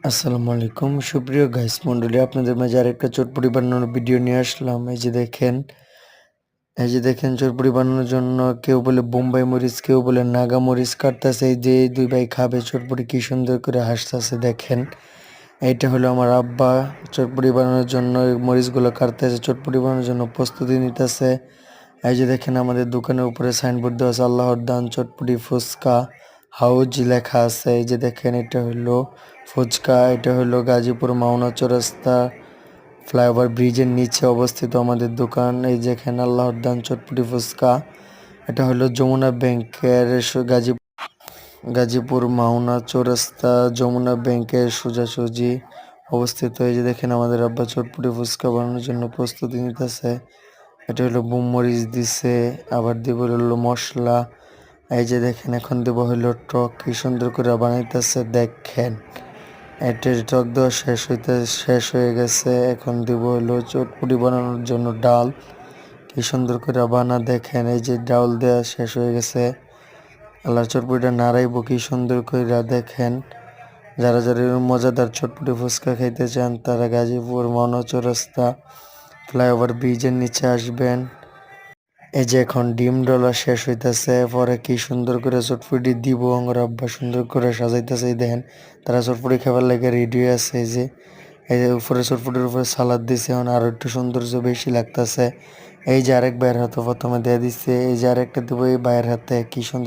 আসসালামু আলাইকুম সুপ্রিয় গাইস মন্ডলী, আপনাদের মাঝে আরেকটা চটপটি বানানোর ভিডিও নিয়ে আসলাম। এই যে দেখেন চটপটি বানানোর জন্য কেউ বলে বোম্বাই মরিচ, কেউ বলে নাগা মরিচ কাটতেছে। এই যে এই দুই ভাই খাবে চটপটি, কি সুন্দর করে হাসতেছে দেখেন। এইটা হলো আমার আব্বা চটপটি বানানোর জন্য এই মরিচগুলো কাটতেছে, চটপটি বানানোর জন্য প্রস্তুতি নিতেছে। এই যে দেখেন আমাদের দোকানের উপরে সাইনবোর্ড দেওয়া আছে আল্লাহর দান চটপটি ফুচকা হাউজ লেখা আছে। এই যে দেখেন এটা হলো ফুচকা, এটা হলো গাজীপুর মাওনা চৌরাস্তা ফ্লাইওভার ব্রিজের নিচে অবস্থিত আমাদের দোকান। এই যেখানে আল্লাহর দান চটপটি ফুচকা, এটা হলো যমুনা ব্যাংকের গাজীপুর মাওনা চৌরাস্তা যমুনা ব্যাংকের সোজাসুজি অবস্থিত। এই যে দেখেন আমাদের আব্বা চটপটি ফুচকা বানানোর জন্য প্রস্তুতি নিতেছে। এটা হলো বুম মরিচ দিছে, আবার দিব হলো মশলা। এই যে দেখেন এখন দেবো হলো টক, কি সুন্দর করে বানাইতেছে দেখেন। এটার টক দেওয়া শেষ হয়ে গেছে। এখন দিব হলো চটপটি বানানোর জন্য ডাল, কি সুন্দর করে বানা দেখেন। এই যে ডাল দেওয়া শেষ হয়ে গেছে, আল্লাহ চটপটিটা নাড়াইবো কি সুন্দর করে দেখেন। যারা যারা এরকম মজাদার চটপটি ফুচকা খাইতে চান তারা গাজীপুর মাওনা চৌরাস্তা ফ্লাইওভার ব্রিজের নিচে আসবেন। এই যে এখন ডিম ডলা শেষ হইতাছে, পরে কি সুন্দর করে চটপটি দিব। আমার আব্বা সুন্দর করে সাজাইতেছে, এই দেখেন তারা চটপটি খাবার লাগে রেডি আছে। এই যে উপরে চটপটির উপরে সালাদ দিছে, এখন আরো একটু সৌন্দর্য বেশি লাগতেছে। এই যে আরেক ভাইয়ের হাতে প্রথমে দিয়ে দিচ্ছে, এই যে আরেকটা দিব এই ভাইয়ের হাতে, কি সুন্দর